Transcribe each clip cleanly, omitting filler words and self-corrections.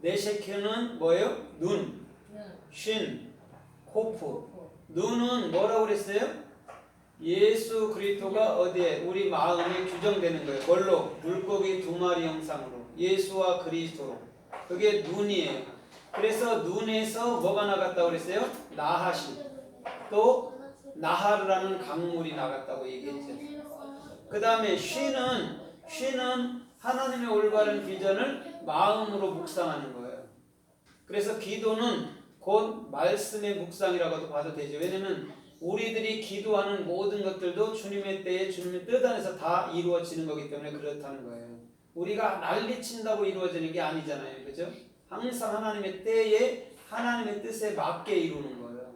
네셰크는 뭐예요? 눈, 쉰, 코프. 눈은 뭐라고 그랬어요? 예수 그리스도가 어디에? 우리 마음에 규정되는 거예요. 뭘로? 물고기 두 마리 형상으로. 예수와 그리스도로. 그게 눈이에요. 그래서 눈에서 뭐가 나갔다고 그랬어요? 나하시. 또 나하르라는 강물이 나갔다고 얘기했죠. 그 다음에 쉰은 하나님의 올바른 비전을 마음으로 묵상하는 거예요. 그래서 기도는 곧 말씀의 묵상이라고도 봐도 되죠. 왜냐면 우리들이 기도하는 모든 것들도 주님의 때에 주님의 뜻 안에서 다 이루어지는 거기 때문에 그렇다는 거예요. 우리가 난리친다고 이루어지는 게 아니잖아요. 그죠? 항상 하나님의 때에 하나님의 뜻에 맞게 이루는 거예요.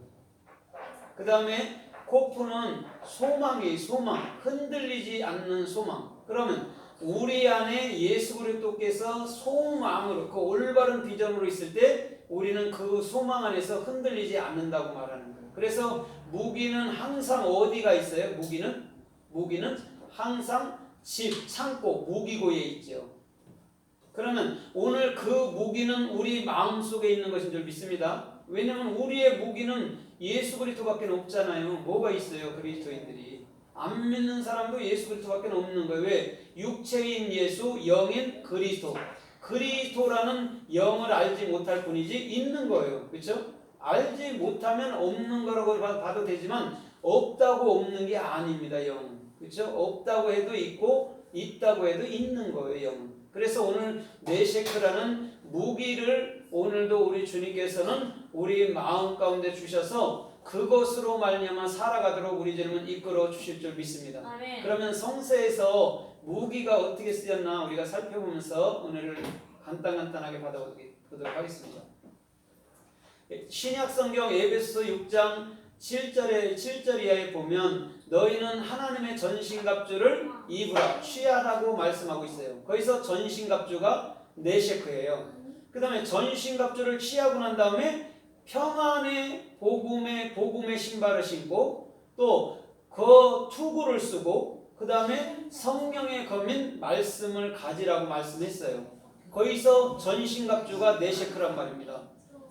그 다음에 코프는 소망이에요. 소망. 흔들리지 않는 소망. 그러면 우리 안에 예수 그리스도께서 소망으로 그 올바른 비전으로 있을 때 우리는 그 소망 안에서 흔들리지 않는다고 말하는 거예요. 그래서 무기는 항상 어디가 있어요? 무기는 항상 집, 창고, 무기고에 있죠. 그러면 오늘 그 무기는 우리 마음속에 있는 것인 줄 믿습니다. 왜냐하면 우리의 무기는 예수 그리스도밖에 없잖아요. 뭐가 있어요? 그리스도인들이. 안 믿는 사람도 예수 그리스도밖에 없는 거예요. 왜? 육체인 예수, 영인 그리스도. 그리스도라는 영을 알지 못할 뿐이지 있는 거예요. 그렇죠? 알지 못하면 없는 거라고 봐도 되지만 없다고 없는 게 아닙니다. 영은. 그렇죠? 없다고 해도 있고 있다고 해도 있는 거예요. 영은. 그래서 오늘 네셰크라는 무기를 오늘도 우리 주님께서는 우리 마음 가운데 주셔서 그것으로 말미암아 살아가도록 우리 주님은 이끌어 주실 줄 믿습니다. 아멘. 그러면 성서에서 무기가 어떻게 쓰였나 우리가 살펴보면서 오늘을 간단하게 받아보도록 하겠습니다. 신약 성경 에베소 6장 7절 이하에 보면 너희는 하나님의 전신갑주를 입으라 취하라고 말씀하고 있어요. 거기서 전신갑주가 네셰크예요. 그 다음에 전신갑주를 취하고 난 다음에 평안의 복음의 신발을 신고 또 그 투구를 쓰고 그 다음에 성령의 검인 말씀을 가지라고 말씀했어요. 거기서 전신갑주가 네셰크란 말입니다.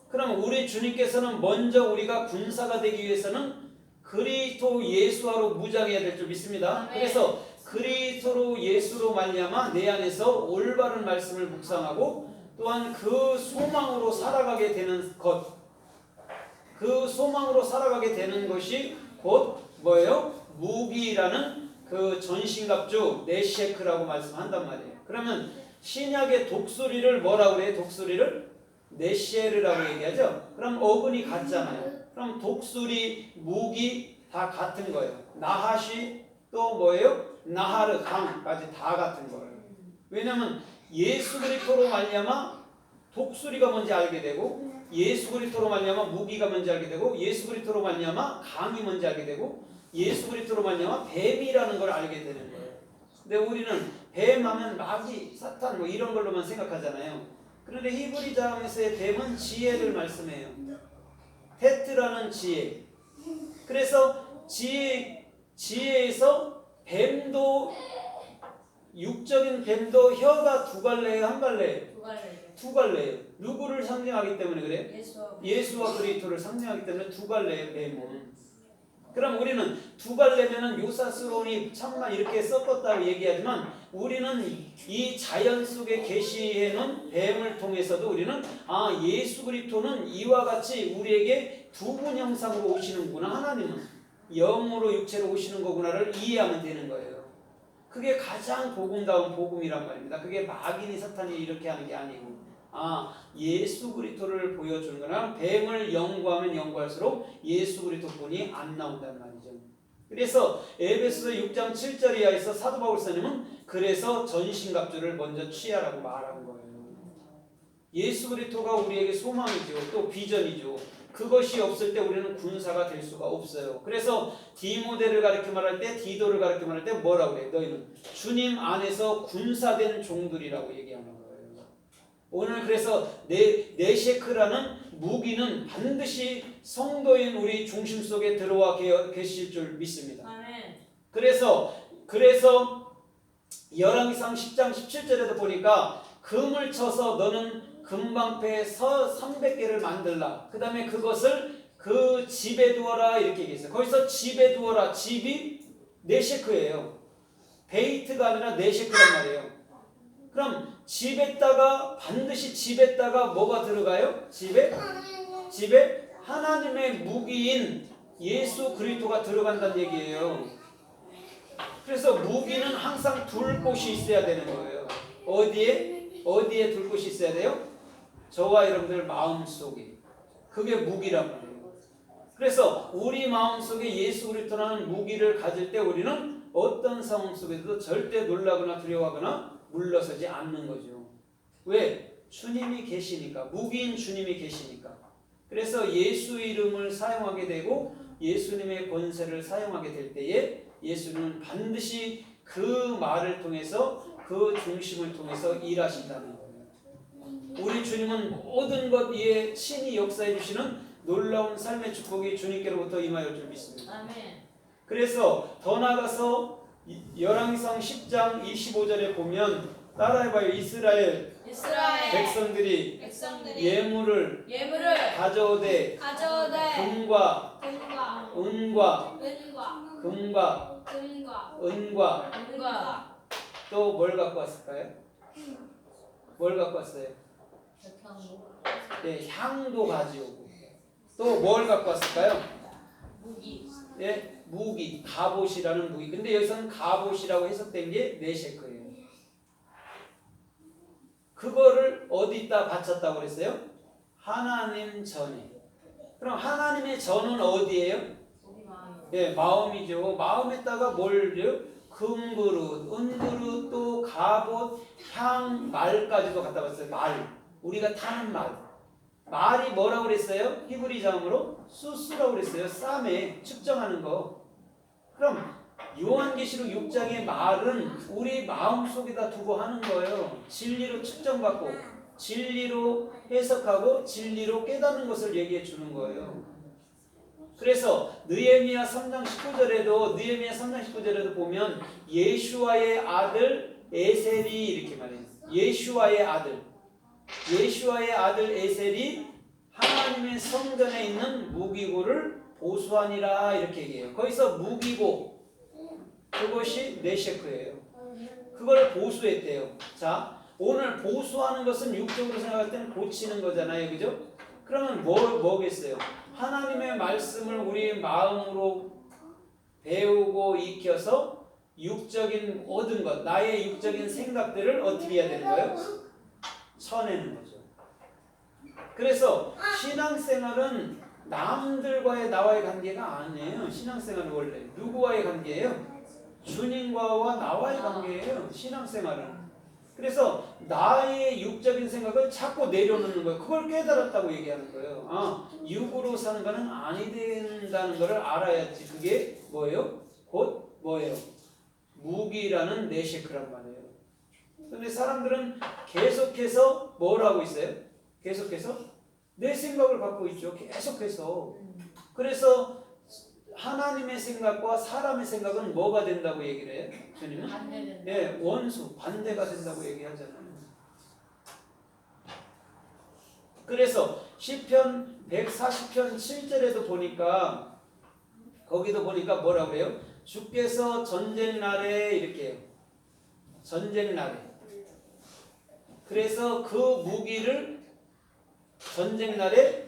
그럼 우리 주님께서는 먼저 우리가 군사가 되기 위해서는 그리스도 예수로 무장해야 될 줄 믿습니다. 그래서 그리스도 예수로 말미암아 내 안에서 올바른 말씀을 묵상하고 또한 그 소망으로 살아가게 되는 것, 그 소망으로 살아가게 되는 것이 곧 뭐예요? 무기라는 그 전신갑주 네셰크라고 말씀한단 말이에요. 그러면 신약의 독수리를 뭐라고 그래요? 독수리를 네셰르라고 얘기하죠. 그럼 어근이 같잖아요. 그럼 독수리, 무기 다 같은 거예요. 나하시 또 뭐예요? 나하르 강까지 다 같은 거예요. 왜냐하면 예수 그리스도로 말미암아 독수리가 뭔지 알게 되고 예수 그리스도로 말미암아 무기가 뭔지 알게 되고 예수 그리스도로 말미암아 강이 뭔지 알게 되고 예수 그리스도로 말미암아 뱀이라는 걸 알게 되는 거예요. 근데 우리는 뱀하면 마귀, 사탄 뭐 이런 걸로만 생각하잖아요. 그런데 히브리자에서의 뱀은 지혜를 말씀해요. 테트라는 지혜. 그래서 지혜에서 뱀도 육적인 뱀도 혀가 두 갈래예요, 한 갈래예요? 두 갈래예요. 누구를 상징하기 때문에 그래요? 예수와 그리스도를 상징하기 때문에 두 갈래예요, 뱀은. 그럼 우리는 두 갈래면은 요사스러우니 참만 이렇게 섞었다고 얘기하지만 우리는 이 자연 속에 계시해놓은 뱀을 통해서도 우리는 예수 그리스도는 이와 같이 우리에게 두 분 형상으로 오시는구나. 하나님은 영으로 육체로 오시는 거구나를 이해하면 되는 거예요. 그게 가장 복음다운 복음이란 말입니다. 그게 마귀니 사탄이 이렇게 하는 게 아니고 예수 그리스도를 보여주는 거나 뱀을 연구하면 연구할수록 예수 그리스도뿐이 안 나온다는 말이죠. 그래서 에베소 6장 7절 이하에서 사도 바울 선생님은 그래서 전신갑주를 먼저 취하라고 말하는 거예요. 예수 그리스도가 우리에게 소망이죠. 또 비전이죠. 그것이 없을 때 우리는 군사가 될 수가 없어요. 그래서 디모데를 가르쳐 말할 때 디도를 가르쳐 말할 때 뭐라고 그래요? 너희는 주님 안에서 군사된 종들이라고 얘기하는 거예요. 오늘 그래서 네셰크라는 무기는 반드시 성도인 우리 중심 속에 들어와 계실 줄 믿습니다. 아멘. 그래서 열왕기상 10장 17절에도 보니까 금을 쳐서 너는 금방패 서 300개를 만들라. 그 다음에 그것을 그 집에 두어라 이렇게 얘기했어요. 거기서 집에 두어라. 집이 4셰크예요. 베이트가 아니라 4셰크란 말이에요. 그럼 집에다가 반드시 집에다가 뭐가 들어가요? 집에 하나님의 무기인 예수 그리스도가 들어간다는 얘기예요. 그래서 무기는 항상 둘 곳이 있어야 되는 거예요. 어디에 둘 곳이 있어야 돼요? 저와 여러분들 마음속에. 그게 무기란 말이에요. 그래서 우리 마음속에 예수 그리스도라는 무기를 가질 때 우리는 어떤 상황 속에서도 절대 놀라거나 두려워하거나 물러서지 않는 거죠. 왜? 주님이 계시니까. 무기인 주님이 계시니까. 그래서 예수 이름을 사용하게 되고 예수님의 권세를 사용하게 될 때에 예수님은 반드시 그 말을 통해서 그 중심을 통해서 일하신다는 거예요. 우리 주님은 모든 것 위에 친히 역사해 주시는 놀라운 삶의 축복이 주님께로부터 임하여 줄 믿습니다. 아멘. 그래서 더 나아가서 열왕기상 10장 25절에 보면 따라해봐요. 이스라엘 백성들이 예물을 가져오되 금과 은과 또 뭘 갖고 왔을까요? 뭘 갖고 왔어요? 네, 향도 가져오고 또 뭘 갖고 왔을까요? 무기. 네, 무기, 갑옷이라는 무기. 근데 여기서는 갑옷이라고 해석된 게 4셰크예요. 그거를 어디다 바쳤다고 그랬어요? 하나님 전에. 그럼 하나님의 전은 어디예요? 네, 마음이죠. 마음에다가 뭘요? 금그릇, 은그릇, 또 갑옷, 향, 말까지도 갖다 봤어요. 말. 우리가 타는 말. 말이 뭐라고 그랬어요? 히브리 자음으로 수스라고 그랬어요. 쌈에 측정하는 거. 그럼 요한계시록 6장의 말은 우리 마음속에다 두고 하는 거예요. 진리로 측정받고 진리로 해석하고 진리로 깨닫는 것을 얘기해 주는 거예요. 그래서 느헤미야 3장 19절에도 보면 예슈아의 아들 에셀이 이렇게 말해요. 예슈아의 아들 에셀이 하나님의 성전에 있는 무기고를 보수하니라 이렇게 얘기해요. 거기서 무기고 그것이 4셰크예요. 그걸 보수했대요. 자, 오늘 보수하는 것은 육적으로 생각할 때는 고치는 거잖아요. 그죠? 그러면 뭐겠어요? 하나님의 말씀을 우리 마음으로 배우고 익혀서 육적인 모든 것, 나의 육적인 생각들을 어떻게 해야 되는 거예요? 쳐내는 거죠. 그래서 신앙생활은 남들과의 나와의 관계가 아니에요. 신앙생활은 원래 누구와의 관계예요? 주님과 나와의 관계예요. 신앙생활은. 그래서 나의 육적인 생각을 자꾸 내려놓는 거예요. 그걸 깨달았다고 얘기하는 거예요. 아, 육으로 사는 거는 아니 된다는 것을 알아야지. 그게 뭐예요? 곧 뭐예요? 무기라는 4셰크란 말이에요. 근데 사람들은 계속해서 뭘 하고 있어요? 계속해서 내 생각을 갖고 있죠. 계속해서. 그래서 하나님의 생각과 사람의 생각은 뭐가 된다고 얘기를 해요? 주님은? 반대된다. 네, 원수, 반대가 된다고 얘기하잖아요. 그래서 시편 140편 7절에도 보니까 거기도 보니까 뭐라고 해요? 주께서 전쟁 날에 이렇게 해요. 전쟁 날에. 그래서 그 무기를 전쟁 날에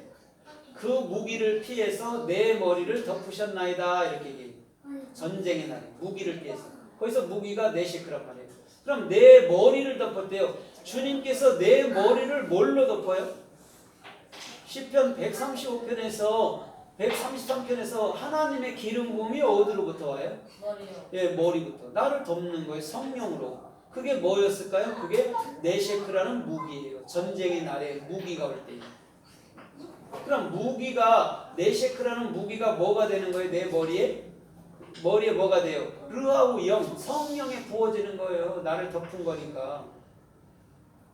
그 무기를 피해서 내 머리를 덮으셨나이다 이렇게 얘기해요. 전쟁의 날에 무기를 피해서. 거기서 무기가 4셰크란 말이에요. 그럼 내 머리를 덮었대요. 주님께서 내 머리를 뭘로 덮어요? 시편 133편에서 하나님의 기름 부음이 어디로부터 와요? 머리요. 예, 머리부터. 나를 덮는 거예요. 성령으로. 그게 뭐였을까요? 그게 4셰크라는 무기예요. 전쟁의 날에 무기가 올 때. 그럼 무기가 4셰크라는 무기가 뭐가 되는 거예요? 내 머리에 뭐가 돼요? 르하우 영, 성령에 부어지는 거예요. 나를 덮은 거니까.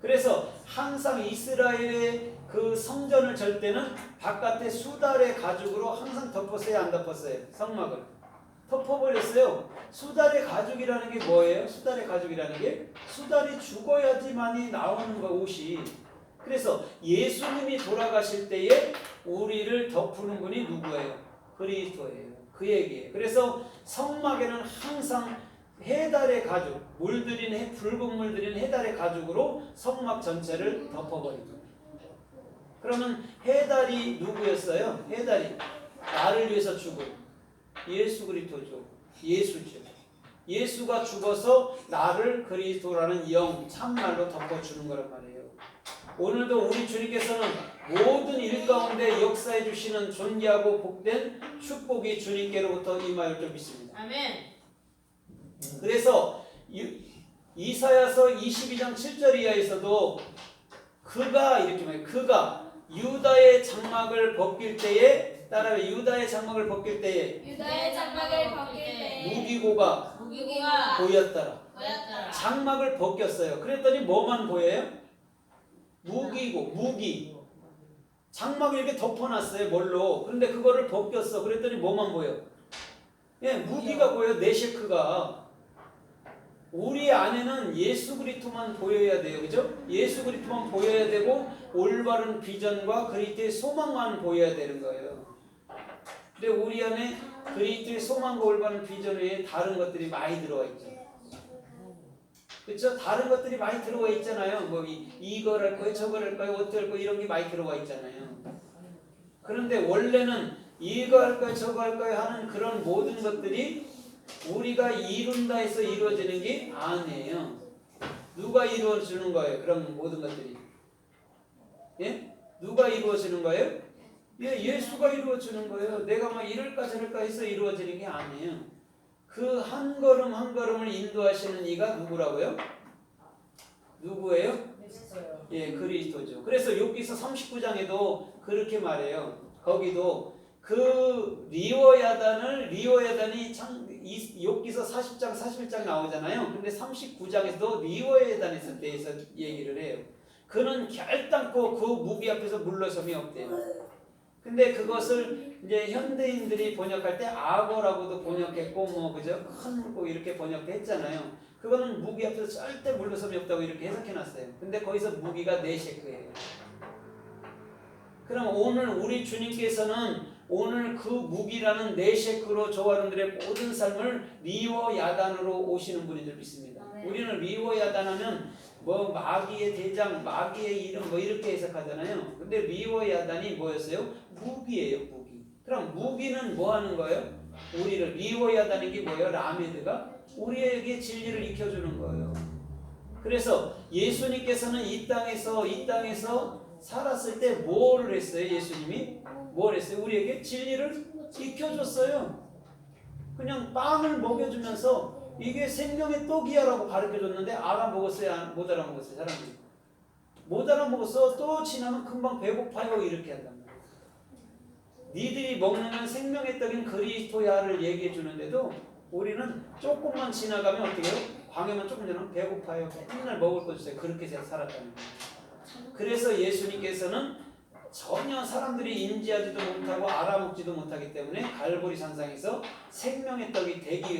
그래서 항상 이스라엘의 그 성전을 절 때는 바깥에 수달의 가죽으로 항상 덮었어요? 안 덮었어요? 성막을 덮어버렸어요. 수달의 가죽이라는 게 뭐예요? 수달의 가죽이라는 게 수달이 죽어야지만이 나오는 거 옷이. 그래서 예수님이 돌아가실 때에 우리를 덮는 분이 누구예요? 그리스도예요. 그 얘기예요. 그래서 성막에는 항상 해달의 가죽, 붉은 물들인 해달의 가죽으로 성막 전체를 덮어버리죠. 그러면 해달이 누구였어요? 해달이 나를 위해서 죽은 예수 그리스도죠. 예수죠. 예수가 죽어서 나를 그리스도라는 영, 참말로 덮어주는 거란 말이에요. 오늘도 우리 주님께서는 모든 일 가운데 역사해 주시는 존귀하고 복된 축복이 주님께로부터 임하여 줄 믿습니다. 아멘. 그래서 이사야서 22장 7절 이하에서도 그가 이렇게 말해요. 그가 유다의 장막을 벗길 때에 따라요. 유다의 장막을 벗길 때에 유다의 장막을 벗길 때 무기고가 보였더라. 장막을 벗겼어요. 그랬더니 뭐만 보여요? 무기. 장막을 이렇게 덮어놨어요. 뭘로? 그런데 그거를 벗겼어. 그랬더니 뭐만 보여? 예, 무기가 보여. 네셰크가. 우리 안에는 예수 그리스도만 보여야 돼요. 그죠? 예수 그리스도만 보여야 되고 올바른 비전과 그리스도의 소망만 보여야 되는 거예요. 근데 우리 안에 그리스도의 소망과 올바른 비전 외에 다른 것들이 많이 들어와 있죠. 그렇죠? 다른 것들이 많이 들어와 있잖아요. 뭐 이걸 할 거예요, 저걸 할 거예요, 어떻게 할 거예요, 이런 게 많이 들어와 있잖아요. 그런데 원래는 이거 할 거예요, 저거 할 거예요 하는 그런 모든 것들이 우리가 이룬다 해서 이루어지는 게 아니에요. 누가 이루어주는 거예요? 그런 모든 것들이. 예? 누가 이루어지는 거예요? 예, 예수가 이루어주는 거예요. 내가 막 이럴까 저럴까 해서 이루어지는 게 아니에요. 그 한 걸음 한 걸음을 인도하시는 이가 누구라고요? 누구예요? 예, 그리스도죠. 그래서 욥기서 39장에도 그렇게 말해요. 거기도 그 리워야단이 욥기서 40장 41장 나오잖아요. 근데 39장에서도 리워야단에 대해서 얘기를 해요. 그는 결단코 그 무기 앞에서 물러섬이 없대요. 근데 그것을 이제 현대인들이 번역할 때 악어라고도 번역했고 뭐 그죠? 큰 거 이렇게 번역했잖아요. 그거는 무기 앞에서 절대 물러섬이 없다고 이렇게 해석해놨어요. 근데 거기서 무기가 네셰크예요. 그럼 오늘 우리 주님께서는 오늘 그 무기라는 네셰크로 저와 여러분들의 모든 삶을 리워야단으로 오시는 분인 줄 믿습니다. 우리는 리워야단하면 뭐 마귀의 대장, 마귀의 이름 뭐 이렇게 해석하잖아요. 근데 리워야단이 뭐였어요? 무기예요, 무기. 그럼 무기는 뭐 하는 거예요? 우리를 리워야단인 게 뭐예요? 라메드가 우리에게 진리를 익혀주는 거예요. 그래서 예수님께서는 이 땅에서 살았을 때 뭐를 했어요? 예수님이 뭘 했어요? 우리에게 진리를 익혀줬어요. 그냥 빵을 먹여주면서 이게 생명의 떡이야라고 가르쳐줬는데 알아먹었어요? 못 알아먹었어요? 사람들이 못 알아먹었어. 또 지나면 금방 배고파요 이렇게 한단 말이에요. 니들이 먹는 생명의 떡인 그리스도야를 얘기해 주는데도 우리는 조금만 지나가면 어떻게 해요? 광야만 조금 지나면 배고파요. 맨날 먹을 거 주세요. 그렇게 살았다는 거예요. 그래서 예수님께서는 전혀 사람들이 인지하지도 못하고 알아먹지도 못하기 때문에 갈보리 산상에서 생명의 떡이 되기